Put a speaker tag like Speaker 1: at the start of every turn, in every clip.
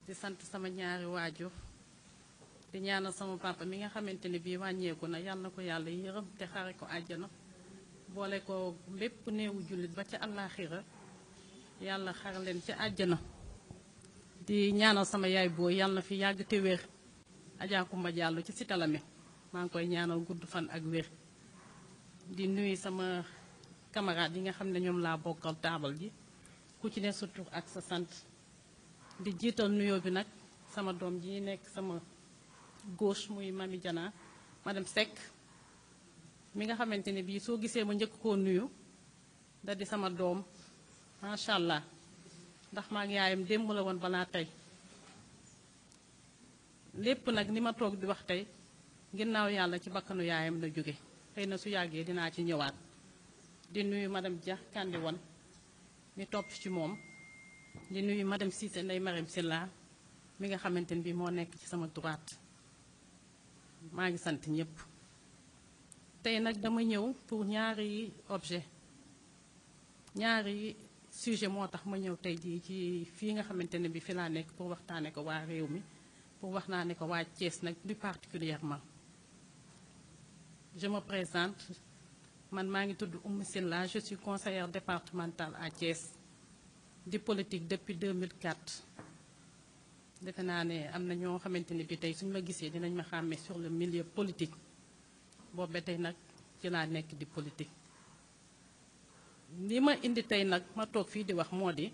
Speaker 1: di sant sama ñaari waajur di ñaanal sama papa mi nga xamante ni bii wàññeeku na yàlla na ko yàlla yërëm te xare ko àjjana boole ko bépp néewu jullit ba ca àllaaxira yàlla xare leen ca àjjana di ñaanal sama yaay booy yàlla na fi yàgg te wér Adja Kumba Diallo ci Sitalame maa ngi koy ñaanal gudd fan ak wér di nuyu sama camarade yi nga xam ne ñoom laa bokkal taabal ji ku ci ne sa tur ak sa sant di jiital nuyoo bi nag sama doom ji nekk sama gauche muy Mami Diana madame Seck mi nga xamante ne bii soo gisee ma njëkk koo nuyu da di sama doom macha allah ndax maa ngi yaayam démb la woon balaa tey lépp nag ni ma toog di wax tey ginnaaw yàlla ci bakkanu yaayam la jóge xëy na su yàggee dinaa ci ñëwaat di nuyu madame Dia Kandi Wan mi topp ci moom di nuyu madame Cissé Ndeye Marème Silla mi nga xamante ne bii moo nekk ci sama droite maa ngi sant ñëpp tey nag dama ñëw pour ñaari objet ñaari sujet moo tax ma ñëw tey jii ci fii nga xamante ne bii fi laa nekk pour waxtaane ko waa réew mi pour wax naa ne ko waa Thiès nag plus particulièrement je me présente man maa ngi tudd Oumou Silla je suis conseillère départementale à Thiès di politique depuis 2004 defe naa ne am na ñoo xamante ni bi tey suñu ma gisee dinañ ma xàmmee sur le milieu politique boobu ba tey nag ci laa nekk di politique li ma indi tey nag ma toog fii di wax moo di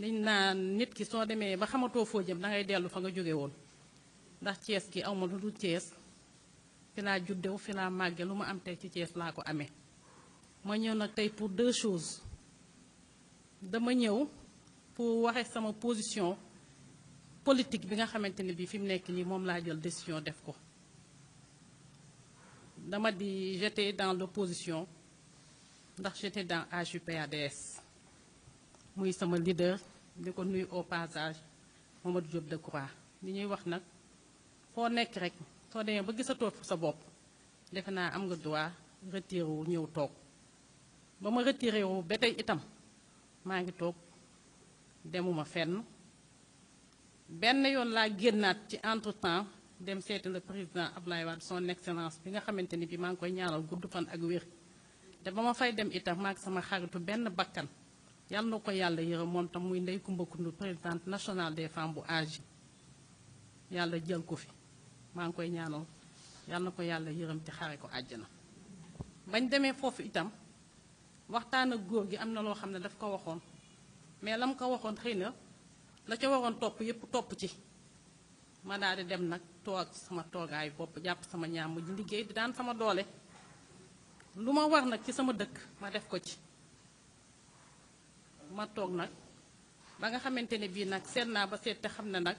Speaker 1: liñ naan nit ki soo demee ba xamatoo foo jëm dangay dellu fa nga jóge woon ndax Thiès gi awma lu dul Thiès fi laa juddew fi laa màgge lu ma am tey ci Thiès laa ko amee ma ñëw nag tey pour deux choses dama ñëw pour waxe sama position politique bi nga xamante ne bii fi mu nekk nii moom laa jël décision def ko dama di j'étais dans l'opposition ndax j'étais dans AJ/PADS muy sama leader di ko nuyu au passage Mamadou Diop Decroix li ñuy wax nag foo nekk rek soo demee ba gisatoo sa bopp defe naa am nga droit retiré wu ñëw toog ba ma retiré wu ba tey itam maa ngi toog demuma fenn benn yoon laa génnaat ci entre-temps dem seeti le président Abdoulaye Wade son excellence bi nga xamante ni bi maa ngi koy ñaanal gudd fan ak wér te ba ma fay dem itam maag sama xaritu benn bakkan yàlla na ko yàlla yërëm moom tam muy Ndeye Coumba Koundoul présidente nationale des femmes bu AJ yàlla jël ko fi maa ngi koy ñaanal yàlla na ko yàlla yërëm te xare ko àjjana bañ demee foofu itam waxtaan ak góor gi am na loo xam ne daf ko waxoon mais la mu ko waxoon xëy na la ca waroon topp yépp topp ci ma daal di dem nag toog sama toogaayu bopp jàpp sama ñaam ji liggéey di daan sama doole lu ma war nag ci sama dëkk ma def ko ci ma toog nag ba nga xamante ne bii nag seet naa ba seet te xam ne nag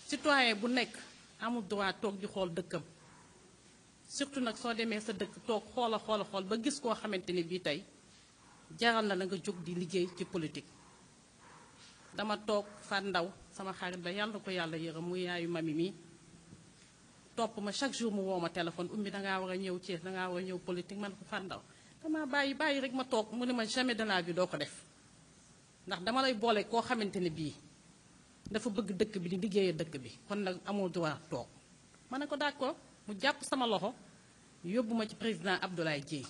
Speaker 1: citoyen bu nekk amul droit toog di xool dëkkam surtout nag soo demee sa dëkk toog xool ba gis koo xamante ne bii tey jaral na la nga jóg di liggéey ci politique dama toog fa ndaw sama xarit ba yàlla ko yàlla yërëm muy yaayu mami mi topp ma chaque jour mu woo ma téléphone ummi dangaa war a ñëw Thiès dangaa war a ñëw politique man ko fa ndaw dama bàyyi rek ma toog mu ne ma jamais de la vie doo ko def ndax dama lay boole koo xamante ne bii dafa bëgg dëkk bi di liggéeyee dëkk bi kon nag amoo droit toog ma ne ko d'accord mu jàpp sama loxo yóbbu ma ci président Abdoulaye Dièye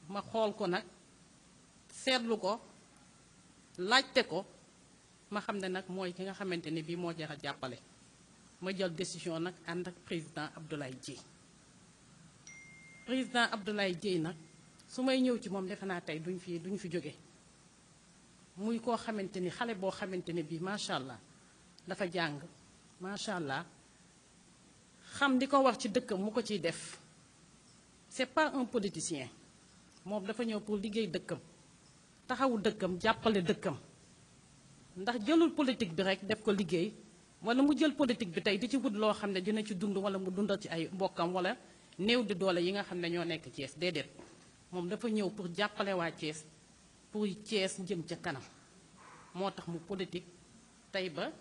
Speaker 1: ma xool ko nag seetlu ko laajte ko ma xam ne nag mooy ki nga xamante ne bii moo jar a jàppale ma jël décision nag ànd ak président Abdoulaye Dièye président Abdoulaye Dièye nag su may ñëw ci moom defe naa tey duñ fi jóge muy koo xamante ni xale boo xamante ne bii macha allah dafa jàng macha allah xam di ko war ci dëkkam mu ko ciy def c'est pas un politicien moom dafa ñëw pour liggéey dëkkam taxawu dëkkam jàppale dëkkam ndax jëlul politique bi rek def ko liggéey wala mu jël politique bi tey di ci wut loo xam ne dina ci dund wala mu dundal ci ay mbokkam wala néew di doole yi nga xam ne ñoo nekk Thiès déedéet moom dafa ñëw pour jàppale waa Thiès pour Thiès jëm ca kanam moo tax mu politique tey ba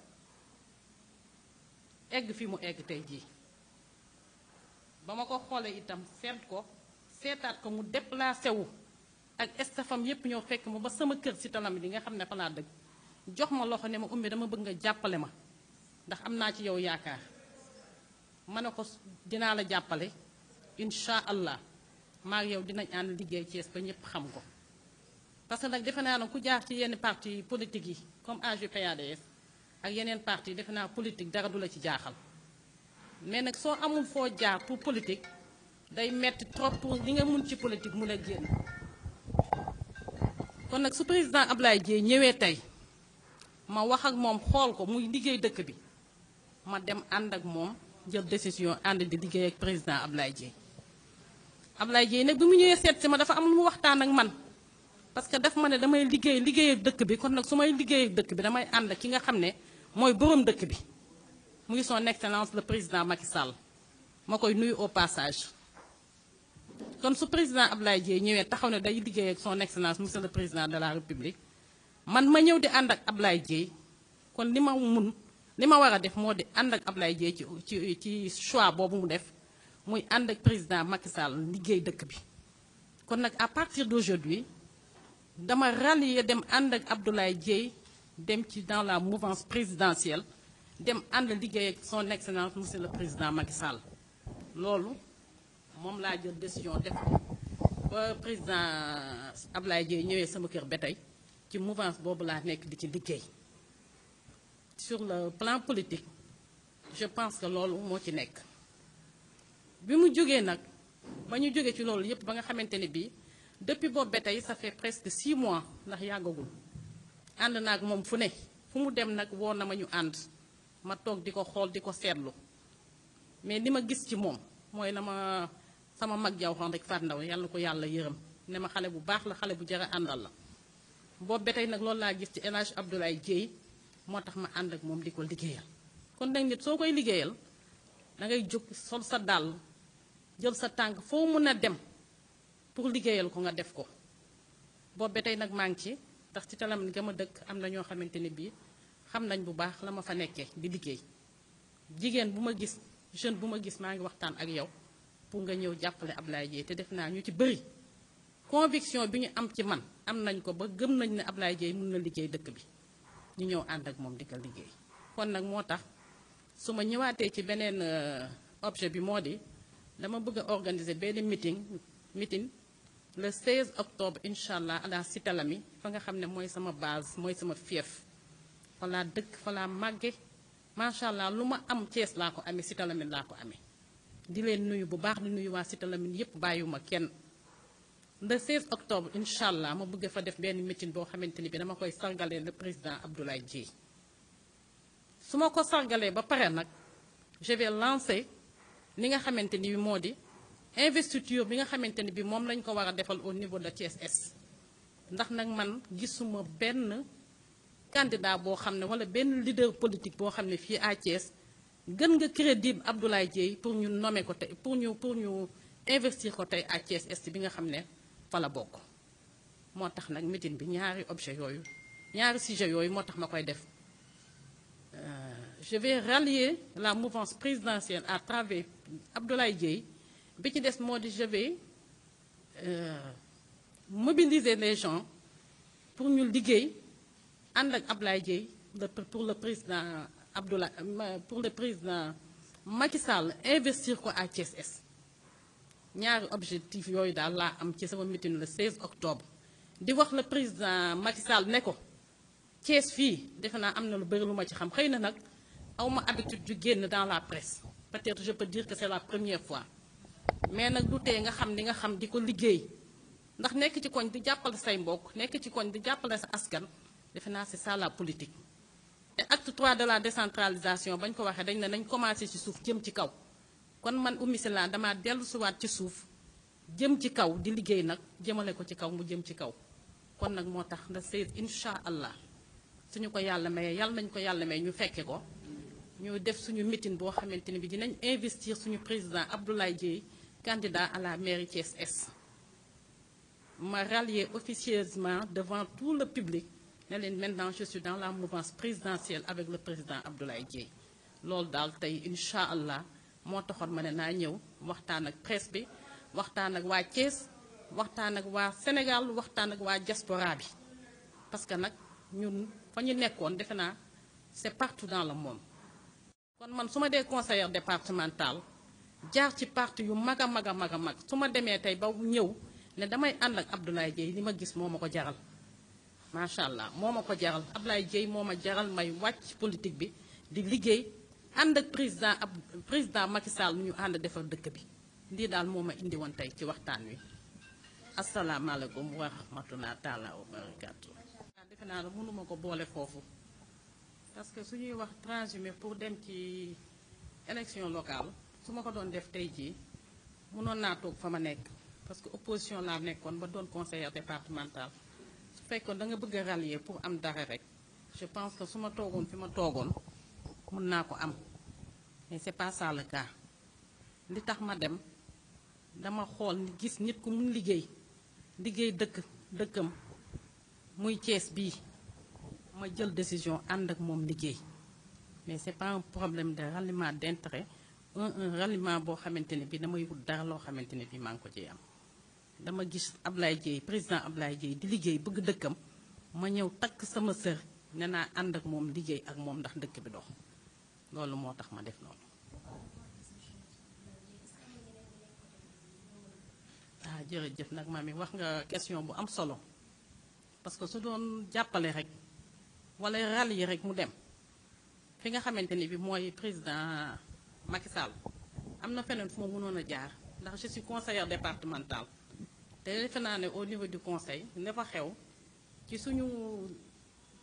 Speaker 1: egg fi mu egg tey jii ba ma ko xoolee itam seetaat ko mu déplacé wu ak stafam yépp ñoo fekk ma ba sama kër si talam bi nga xam ne fa laa dëgg jox ma loxo ne ma Oumy dama bëgg nga jàppale ma ndax am naa ci yow yaakaar ma ne ko dinaa la jàppale incha allah maa ak yow dinañ ànd liggéey Thiès ba ñëpp xam ko. parce que nag defe naa ne ku jaar ci yenn parti politique yi comme AJ/PADS ak yeneen parti yi defe naa politique dara du la ci jaaxal mais nag soo amul foo jaar pour politique day metti trop pour li nga mun ci politique mun a génn. kon nag su président Ablaye Dièye ñëwee tey ma wax ak moom xool ko muy liggéey dëkk bi ma dem ànd ak moom jël décision ànd di liggéey ak président Ablaye Dièye. Ablaye Dièye nag bi mu ñëwee seet si ma dafa am lu mu waxtaan ak man parce que daf ma ne damay liggéey ak dëkk bi kon nag su may liggéey ak dëkk bi damay ànd ak ki nga xam ne mooy boroom dëkk bi muy son excellence le président Macky Sall ma koy nuyu au passage. kon su président Ablaye Dièye ñëwee taxaw ne day liggéey ak son excellence monsieur le président de la république man ma ñëw di ànd ak Ablaye Dièye kon li ma war a def moo di ànd ak Ablaye Dièye ci choix boobu mu def muy ànd ak président Macky Sall liggéey dëkk bi. kon nag à partir d'aujourd'hui dama rallier dem ànd ak Abdoulaye Dièye dem ci dans la mouvance présidentielle dem ànd liggéey ak son excellence monsieur le président Macky Sall loolu moom laa jël décision def ko ba président Ablaye Dièye ñëwee sama kër ba tey ci mouvance boobu laa nekk di ci liggéey. sur le plan politique je pense que loolu moo ci nekk bi mu jógee nag ba ñu jógee ci loolu yépp ba nga xamante ne bii depuis boobu ba tey ça fait presque 6 mois ndax yàggagul ànd naa ak moom fu ne fu mu dem nag woo na ma ñu ànd ma toog di ko xool di ko seetlu mais li ma gis ci moom mooy na ma sama mag jaw xon rek Fatou Ndaw yàlla na ko yàlla yërëm ne ma xale bu baax la xale bu jar a àndal la boobu ba tey nag loolu laa gis ci El Hadj Abdoulaye Dièye moo tax ma ànd ak moom di ko liggéeyal. kon nag nit soo koy liggéeyal da ngay jóg sol sa dàll jël sa tànk foo mën a dem pour liggéeyal ko nga def ko boobu ba tey nag maa ngi ci ndax ci Talamine ga ma dëkk am na ñoo xamante ne bii xam nañ bu baax la ma fa nekkee di liggéey jigéen bu ma gis jeune bu ma gis maa ngi waxtaan ak yow pour nga ñëw jàppale Ablaye Dièye te def naa ñu ci bëri conviction bi ñu am ci man am nañ ko ba gëm nañ ne Ablaye Dièye mën na liggéey dëkk bi ñu ñëw ànd ak moom di ko liggéey. kon nag moo tax su ma ñëwaatee ci beneen objet bi moo di dama bëgg a organiser benn meeting le 16 octobre incha allah à la Cité Lamy fa nga xam ne mooy sama base mooy sama fief fa laa dëkk fa laa màgge macha allah lu ma am Thiès laa ko amee Cité Lamy laa ko amee. di leen nuyu bu baax di nuyu waa Cité Lamy yépp bàyyiwuma kenn le 16 octobre incha allah ma bëgg fa def benn meeting boo xamante ni bi dama koy sargalee le président Abdoulaye Dièye su ma ko sargalee ba pare nag je vais lancer li nga xamante ni moo di investiture bi nga xamante ni bi moom lañ ko war a defal au niveau de Thiès Est ndax nag man gisuma benn candidat boo xam ne wala benn leader politique boo xam ne fii à Thiès gën nga crédible Abdoulaye Dièye pour ñu nommer ko tey pour ñu investir ko tey à Thiès Est bi nga xam ne fa la bokk. moo tax nag meeting bi ñaari objet yooyu ñaari sujet yooyu moo tax ma koy def je vais rallier la mouvance présidentielle à travers Abdoulaye Dièye bi ci des moo di je vais mobiliser les gens pour ñu liggéey ànd ak Abdoulaye Dièye pour le président pour le président Macky Sall investir ko à Thiès Est ñaari objectif yooyu daal laa am ci sama meeting le 16 octobre di wax le président Macky Sall ne ko Thiès fii defe naa am na lu bëri lu ma ci xam xëy na nag awma habitude ju génn dans la presse peut-être je peux dire que c'est la première fois mais nag du tee nga xam li nga xam di ko liggéey ndax nekk ci koñ di jàppale say mbokk nekk ci koñ di jàppale sa askan defe naa c'est ça la politique. te acte 3 de la décentralisation bañ ko waxee dañ ne nañ commencé ci suuf jëm ci kaw kon man Oumy Sylla dama dellu siwaat ci suuf jëm ci kaw di liggéey nag jëmale ko ci kaw mu jëm ci kaw kon nag moo tax le 16 incha allah suñu ko yàlla mayee yàlla nañ ko yàlla may ñu fekke ko ñu def suñu meeting boo xamante ne bi dinañ investir suñu président Abdoulaye Dièye candidat à la mairie Thiès Est ma rallier officieusement devant tout le public ne leen maintenant je suis dans la mouvance présidentielle avec le président Abdoulaye Dièye loolu daal tey incha allah moo taxoon ma ne naa ñëw waxtaan ak presse bi waxtaan ak waa Thiès waxtaan ak waa Sénégal waxtaan ak waa diaspora bi parce que nag ñun fa ñu nekkoon defe naa c'est partout dans le monde. kon man su ma dee conseillère départementale jaar ci parti yu mag a mag a mag a mag su ma demee tey ba ñëw ne damay ànd ak Abdoulaye Dièye li ma gis moo ma ko jaral macha allah moo ma ko jaral Abdoulaye Dièye moo ma jaral may wàcc politique bi di liggéey ànd ak président Macky Sall ñu ànd defar dëkk bi lii daal moo ma indi woon tey ci waxtaan wi asalaamaaleykum wa rahmatulah taala wa barakaatu. defe naa ne mënuma ko boole foofu parce que su ñuy wax transhumé pour dem ci élection locale su ma ko doon def tey jii mënoon naa toog fa ma nekk parce que opposition laa nekkoon ba doon conseillère départemental su fekkoon da nga bëgg a rallier pour am dara rek je pense que su ma toogoon fi ma toogoon mën naa ko am mais c'est pas ça le cas li tax ma dem dama xool gis nit ku mun liggéey dëkkam muy Thiès bii ma jël décision ànd ak moom liggéey mais c'est pas un problème de ralliement d'intérêt un ralliement boo xamante ne bi damay wut dara loo xamante ne bi maa ngi ko ciy am dama gis Ablaye Dièye président Ablaye Dièye di liggéey bëgg dëkkam ma ñëw takk sama sër ne naa ànd ak moom liggéey ak moom ndax dëkk bi dox loolu moo tax ma def noonu. jërëjëf nag mami wax nga question bu am solo parce que su doon jàppale rek wala rallier rek mu dem fi nga xamante ni bi mooy président Macky Sall am na feneen fu ma mënoon a jaar ndax je suis conseillère départementale te defe naa ne au niveau du conseil ne fa xew ci suñu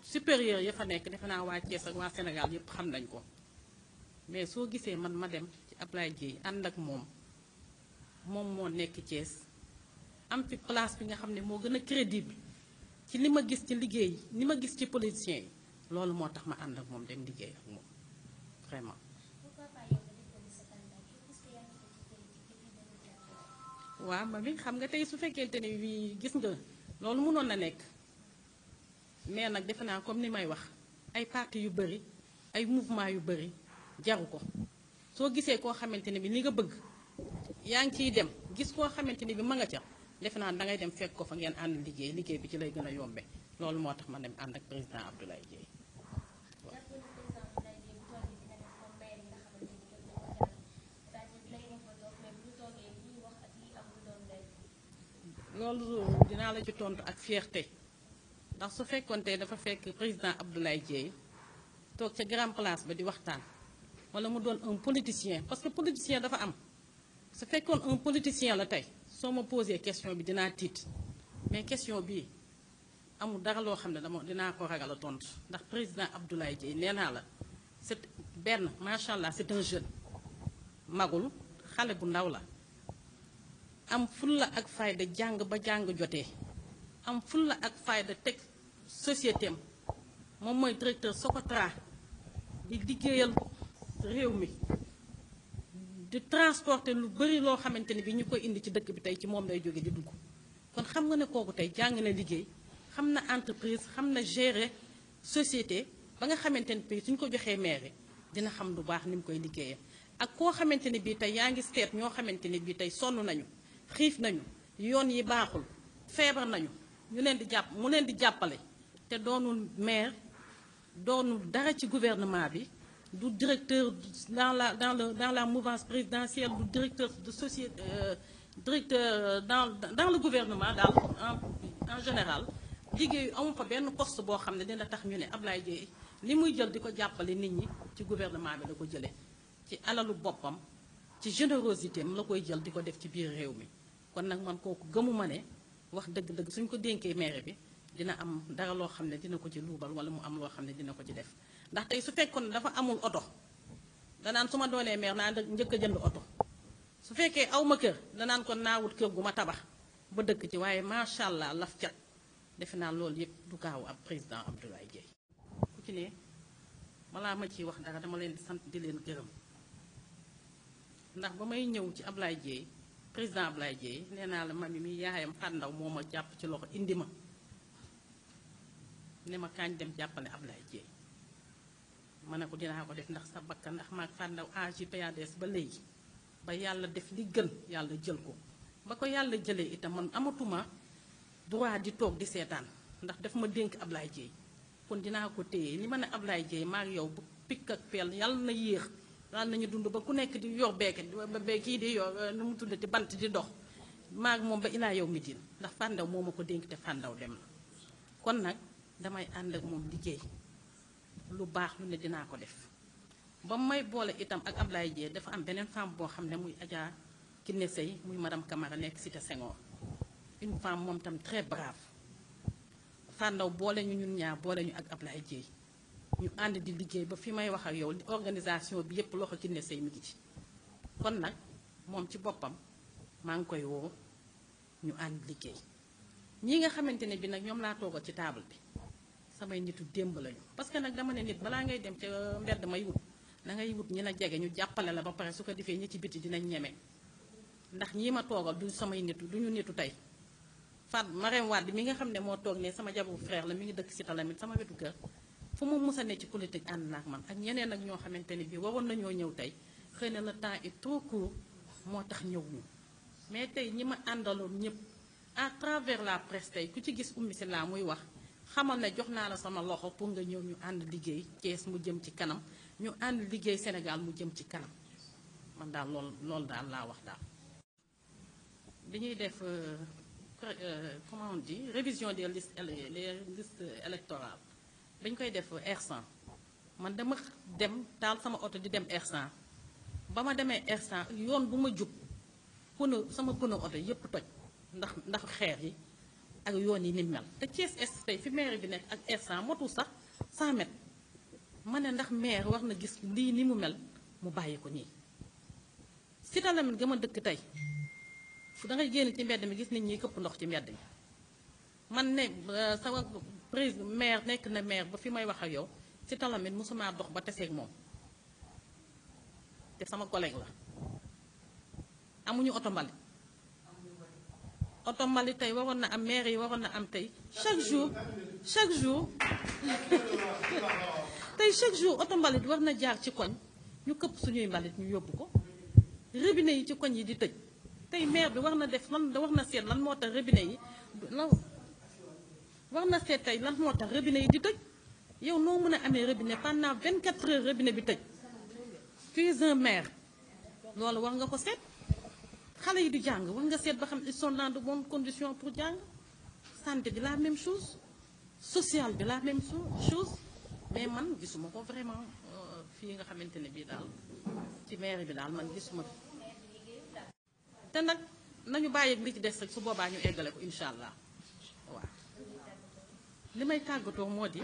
Speaker 1: supérieur ya fa nekk defe naa waa Thiès ak waa Sénégal yëpp xam nañ ko mais soo gisee man ma dem ci Ablaye Dièye ànd ak moom moo nekk Thiès am fi place bi nga xam ne moo gën a crédible ci li ma gis ci liggéey li ma gis ci politiciens yi loolu moo tax ma ànd ak moom dem liggéey ak moom vraiment. waaw ma bi xam nga tey su fekkente ne bii gis nga loolu mënoon na nekk mais nag defe naa comme ni may wax ay parti yu bëri ay mouvement yu bëri jaru ko soo gisee koo xamante ne bi li nga bëgg yaa ngi ciy dem gis koo xamante ne bi ma nga ca defe naa dangay dem fekk ko fa ngeen ànd liggéey bi ci lay gën a yombe loolu moo tax ma dem ànd ak président Abdoulaye Dièye. loolu dinaa la ci tontu ak fierté ndax su fekkoonte dafa fekk président Abdoulaye Dièye toog ca grand place ba di waxtaan wala mu doon un politicien parce que politicien dafa am su fekkoon un politicien la tey soo ma posé question bi dinaa tiit mais question bii amul dara loo xam ne dinaa ko ragal a tontu ndax président Abdoulaye Dièye nee naa la c'est benn macha allah c'est un jeune magul xale bu ndaw la. am fulla ak fayda jàng ba jàng jotee am fulla ak fayda teg société am moom mooy directeur Socotra di liggéeyal réew mi di transporter lu bari loo xamante ni bi ñu koy indi ci dëkk bi tey ci moom lay jóge di dugg kon xam nga ne kooku tey jàng na liggéey xam na entreprise xam na gérer société ba nga xamante ni bi suñ ko joxee maire dina xam lu baax ni mu koy liggéeyee ak koo xamante ni bii tey yaa ngi seet ñoo xamante ni bii tey sonn nañu xiif nañu yoon yi baaxul feebar nañu mu leen di jàppale te doonul maire doonul dara ci gouvernement bi du directeur dans la mouvance présidentielle du directeur de société directeur dans le gouvernement daal en général liggéeyu amul fa benn poste boo xam ne dina tax ñu ne Ablaye Dièye li muy jël di ko jàppale nit ñi ci gouvernement bi la ko jëlee ci alalu boppam ci générosité am la koy jël di ko def ci biir réew mi kon nag man kooku gëmuma ne wax dëgg-dëgg suñ ko dénkee maire bi dina am dara loo xam ne dina ko ci luubal wala mu am loo xam ne dina ko ci def ndax tey su fekkoon ne dafa amul oto danaan su ma doonee maire naa njëkk a jënd oto su fekkee aw ma kër danaan kon naa wut kër gu ma tabax ba dëkk ci waaye macha allah laf cat defe naa loolu yëpp du gaaw ab président Abdoulaye Dièye ku ci ne balaa ma ciy wax dara dama leen di sant di leen gërëm ndax ba may ñëw ci Ablaye Dièye président Ablaye Dièye nee naa la mami mi yaayam Fàndaw moo ma jàpp ci loxo indi ma ne ma kaañ dem jàppale Ablaye Dièye ma ne ko dinaa ko def ndax sa bakkan ndax maag Fàndaw AJ/PADS ba léegi ba yàlla def li gën yàlla jël ko ba ko yàlla jëlee itam man amatuma droit di toog di seetaan ndax daf ma dénk Ablaye Dièye kon dinaa ko téye li ma ne Ablaye Dieye maa ngi yow bu pikk ak peel yàlla na yéex yàlla nañu dund ba ku nekk di yor beeket ba kii di yor nu mu tuddati bant di dox maa ngi moom ba ilaa yow mi din ndax fàndaw moo ma ko dénk te fàndaw dem na kon nag damay ànd ak moom liggéey lu baax lu ne dinaa ko def ba may boole itam ak Ablaye Dieye dafa am beneen femme boo xam ne muy Adja Kiné Sey muy madame Camara nekk Cité Senghor une femme moom tam très brave fàndaw boole ñu ñun ñaar boole ñu ak Ablaye Dieye ñu ànd di liggéey ba fi may wax ak yow organisation bi yépp loxo Kiné Sey mi ngi ci kon nag moom ci boppam maa ngi koy woo ñu ànd liggéey ñi nga xamante ne bi nag ñoom laa toogal ci table bi samay nitu démb lañu parce que nag dama ne nit balaa ngay dem ca mbedd may wut da ngay wut ñi la jege ñu jàppale la ba pare su ko defee ñi ci biti dinañ ñeme ndax ñii ma toogal du samay nitu du ñu nitu tey Fat Marème Wade mi nga xam ne moo toog ne sama jabaru frère la mi ngi dëkk si talamit sama wetu kër fu mu musa ne ci politique ànd naak man ak ñeneen ak ñoo xamante ne bii waroon nañoo ñëw tey xëy na le temps est trop court moo tax ñëw ñu mais tey ñi ma àndaloon ñëpp à travers la presse tey ku ci gis Oumy Sylla muy wax xamal ne jox naa la sama loxo pour nga ñëw ñu ànd liggéey Thiès mu jëm ci kanam ñu ànd liggéey Sénégal mu jëm ci kanam man daal loolu daal laa wax daal. dañuy def comment on dit révision des listes électorales dañ koy def R100 man dama dem taal sama oto di dem R100 ba ma demee R100 yoon bu ma jub sama pneu oto yépp toj ndax xeer yi ak yoon yi ni mel te Thiès Est tey fi maire bi nekk ak R100 motul sax 100 mètres ma ne ndax maire war na gis lii ni mu mel mu bàyyi ko nii si talamit ga ma dëkk tey fu da ngay génn ci mbedd mi gis nit ñi këpp ndox ci mbedd mi man ne sama président maire nekk na maire ba fi may wax ak yow si talamit mosuma dox ba teseeg moom te sama collègue la amuñu oto mbalit oto mbalit tey waroon na am maire yi waroon na am tey chaque jour tey chaque jour oto mbalit war na jaar ci koñ ñu këpp suñuy mbalit ñu yóbbu ko robinet yi ci koñ yi di tëj tey maire bi war na def lan war na seet lan moo tax robinet yi war na seet tey lan moo tax robinet yi di tëj yow noo mën a amee robinet pendant 24 heures robinet bi tëj tu es un maire loolu war nga ko seet xale yi di jàng war nga seet ba xam ils sont dans de bonnes conditions pour jàng santé bi la même chose social bi la même chose mais man gisuma ko vraiment fii nga xamante ne bii daal ci maire bi daal man gisuma te nag nañu bàyyi li ci des rek su boobaa ñu eggale ko incha allah waaw li may tàggatoo moo di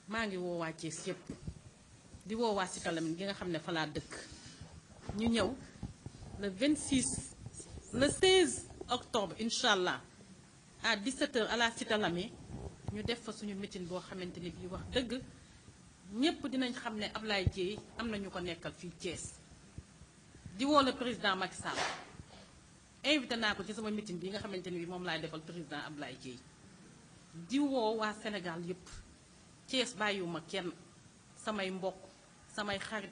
Speaker 1: maa ngi woo waa Thiès yëpp di woo waa Cité Lamy gi nga xam ne fa laa dëkk ñu ñëw le 16 octobre incha allah à 17h à la Cité Lamy ñu def fa suñu meeting boo xamante ni bii wax dëgg ñëpp dinañ xam ne Ablaye Dieye am na ñu ko nekkal fii Thiès di woo le président Macky Sall invité naa ko ci sama meeting bi nga xamante ni bii moom laay defal président Ablaye Dieye di woo waa Sénégal yëpp Thiès bàyyiwuma kenn samay mbokk samay xarit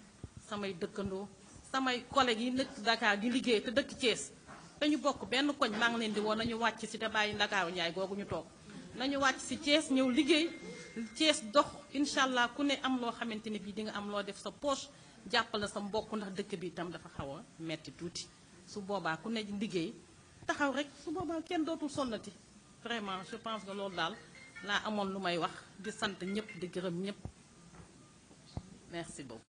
Speaker 1: samay dëkkandoo samay collègues yi nekk Dakar di liggéey te dëkk Thiès te ñu bokk benn koñ maa ngi leen di woo nañu wàcc si te bàyyi Ndakaaru Njaay googu ñu toog nañu wàcc si Thiès ñëw liggéey Thiès dox incha allah ku ne am loo xamante ni bii di nga am loo def sa poche jàppale sa mbokk ndax dëkk bi itam dafa xaw a metti tuuti su boobaa ku ne liggéey taxaw rek su boobaa kenn dootul sonnati vraiment je pense que loolu daal laa amoon lu may wax di sant ñëpp di gërëm ñëpp merci beaucoup.